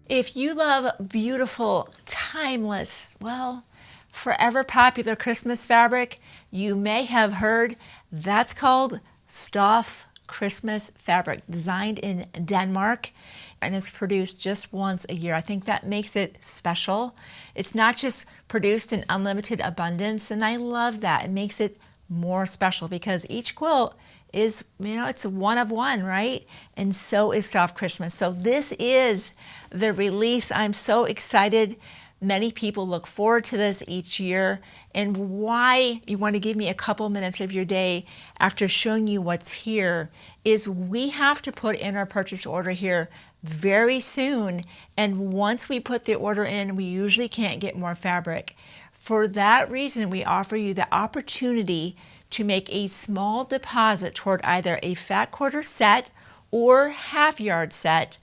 If you love beautiful, timeless, well, forever popular Christmas fabric, you may have heard that's called Stof Christmas fabric, designed in Denmark, and it's produced just once a year. I think that makes it special. It's not just produced in unlimited abundance, and I love that. It makes it more special because each quilt is, it's a one of one, right? And so is Stof Christmas. So this is the release. I'm so excited. Many people look forward to this each year. And why you want to give me a couple minutes of your day after showing you what's here is we have to put in our purchase order here very soon. And once we put the order in, we usually can't get more fabric. For that reason, we offer you the opportunity to make a small deposit toward either a fat quarter set or half yard set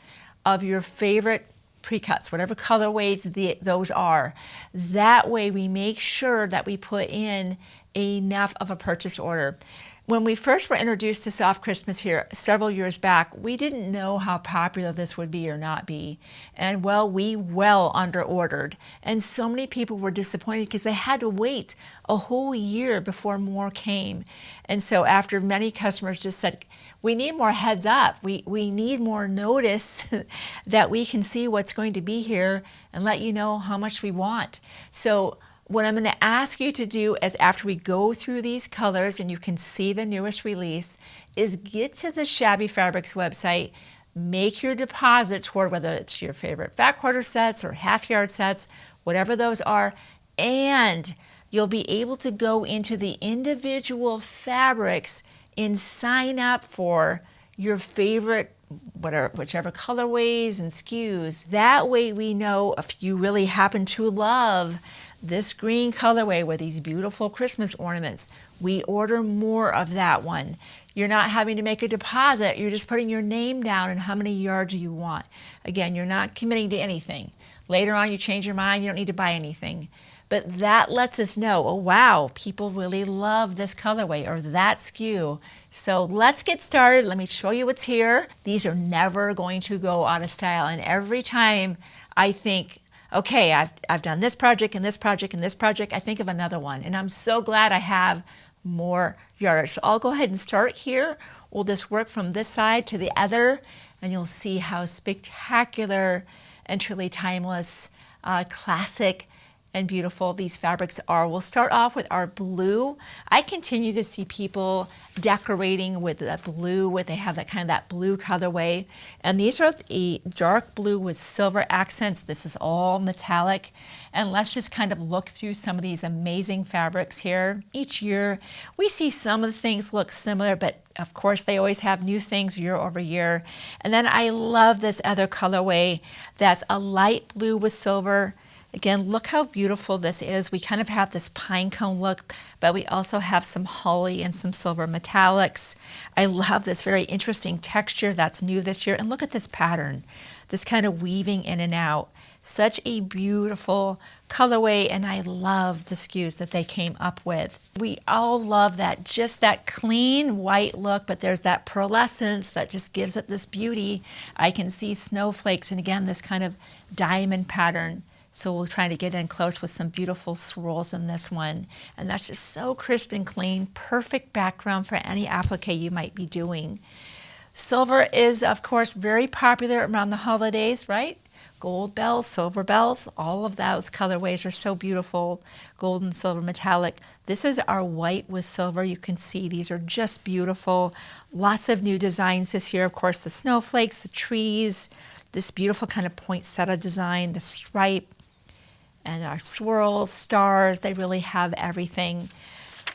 of your favorite pre-cuts, whatever colorways those are. That way we make sure that we put in enough of a purchase order. When we first were introduced to Stof Christmas here several years back, we didn't know how popular this would be or not be. And we under ordered. And so many people were disappointed because they had to wait a whole year before more came. And so after many customers just said, we need more heads up. We need more notice that we can see what's going to be here and let you know how much we want. So what I'm going to ask you to do is after we go through these colors and you can see the newest release is get to the Shabby Fabrics website, make your deposit toward whether it's your favorite fat quarter sets or half yard sets, whatever those are, and you'll be able to go into the individual fabrics and sign up for your favorite whichever colorways and SKUs. That way we know if you really happen to love this green colorway with these beautiful Christmas ornaments, we order more of that one. You're not having to make a deposit. You're just putting your name down and how many yards you want. Again, you're not committing to anything. Later on, you change your mind. You don't need to buy anything. But that lets us know, oh, wow, people really love this colorway or that SKU. So let's get started. Let me show you what's here. These are never going to go out of style. And every time I think, okay, I've done this project and this project and this project, I think of another one. And I'm so glad I have more yards. So I'll go ahead and start here. We'll just work from this side to the other, and you'll see how spectacular and truly timeless, classic, and beautiful these fabrics are. We'll start off with our blue. I continue to see people decorating with that blue, they have that blue colorway. And these are the dark blue with silver accents. This is all metallic. And let's just kind of look through some of these amazing fabrics here. Each year, we see some of the things look similar, but of course they always have new things year over year. And then I love this other colorway that's a light blue with silver. Again, look how beautiful this is. We kind of have this pine cone look, but we also have some holly and some silver metallics. I love this very interesting texture that's new this year. And look at this pattern, this kind of weaving in and out. Such a beautiful colorway, and I love the SKUs that they came up with. We all love that, just that clean white look, but there's that pearlescence that just gives it this beauty. I can see snowflakes, and again, this kind of diamond pattern. So we'll try to get in close with some beautiful swirls in this one. And that's just so crisp and clean, perfect background for any applique you might be doing. Silver is, of course, very popular around the holidays, right? Gold bells, silver bells, all of those colorways are so beautiful. Gold and silver metallic. This is our white with silver. You can see these are just beautiful. Lots of new designs this year. Of course, the snowflakes, the trees, this beautiful kind of poinsettia design, the stripe, and our swirls, stars, they really have everything.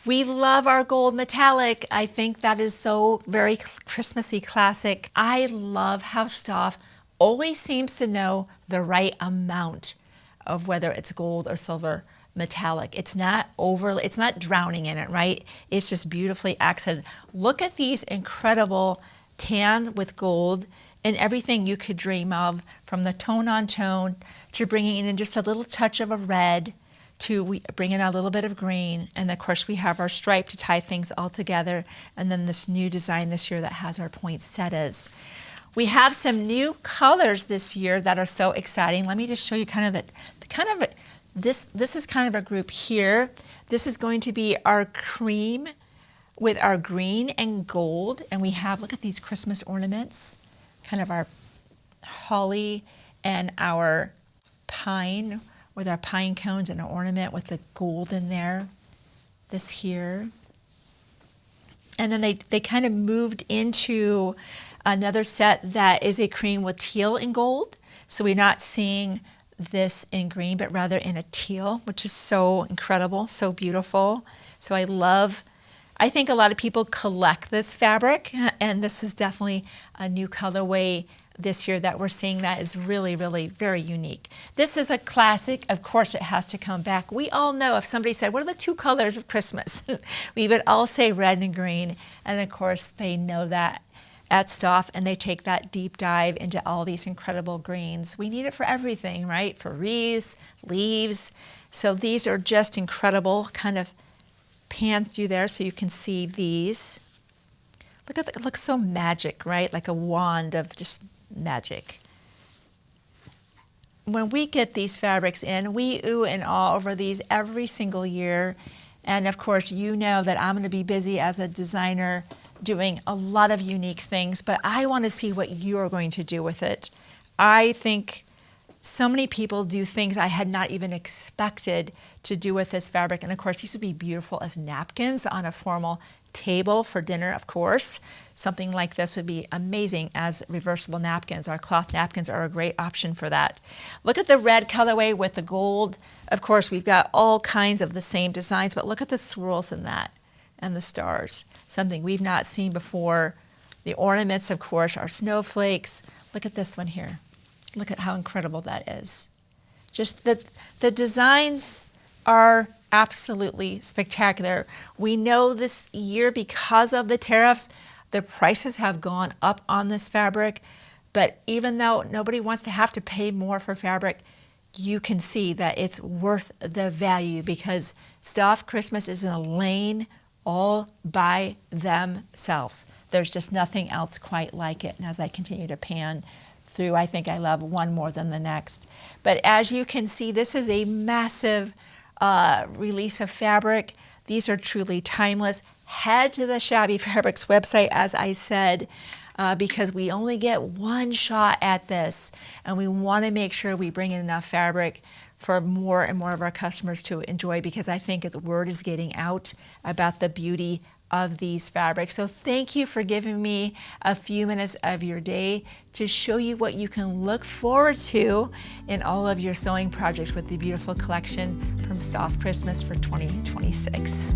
We love our gold metallic. I think that is so very Christmassy classic. I love how Stof always seems to know the right amount of whether it's gold or silver metallic. It's not drowning in it, right? It's just beautifully accented. Look at these incredible tan with gold and everything you could dream of, from the tone on tone to bringing in just a little touch of a red, to we bring in a little bit of green, and of course we have our stripe to tie things all together, and then this new design this year that has our poinsettias. We have some new colors this year that are so exciting. Let me just show you this is kind of a group here. This is going to be our cream with our green and gold, and we have, look at these Christmas ornaments, kind of our holly and our pine with our pine cones and an ornament with the gold in there. This here. And then they kind of moved into another set that is a cream with teal and gold. So we're not seeing this in green, but rather in a teal, which is so incredible, so beautiful. So I think a lot of people collect this fabric, and this is definitely a new colorway this year that we're seeing that is really, really very unique. This is a classic. Of course, it has to come back. We all know if somebody said, what are the two colors of Christmas? We would all say red and green. And of course, they know that at Stof, and they take that deep dive into all these incredible greens. We need it for everything, right? For wreaths, leaves. So these are just incredible. Kind of pan through there so you can see these. Look at it looks so magic, right? Like a wand of just magic. When we get these fabrics in, we ooh and ah over these every single year. And of course, you know that I'm going to be busy as a designer doing a lot of unique things, but I want to see what you're going to do with it. I think so many people do things I had not even expected to do with this fabric. And of course, these would be beautiful as napkins on a formal table for dinner, of course. Something like this would be amazing as reversible napkins. Our cloth napkins are a great option for that. Look at the red colorway with the gold. Of course, we've got all kinds of the same designs, but look at the swirls in that and the stars. Something we've not seen before. The ornaments, of course, are snowflakes. Look at this one here. Look at how incredible that is. Just the designs are absolutely spectacular. We know this year, because of the tariffs, the prices have gone up on this fabric. But even though nobody wants to have to pay more for fabric, you can see that it's worth the value, because Stof Christmas is in a lane all by themselves. There's just nothing else quite like it. And as I continue to pan through, I think I love one more than the next. But as you can see, this is a massive release of fabric. These are truly timeless. Head to the Shabby Fabrics website, as I said, because we only get one shot at this, and we want to make sure we bring in enough fabric for more and more of our customers to enjoy, because I think the word is getting out about the beauty of these fabrics. So thank you for giving me a few minutes of your day to show you what you can look forward to in all of your sewing projects with the beautiful collection from Stof Christmas for 2026.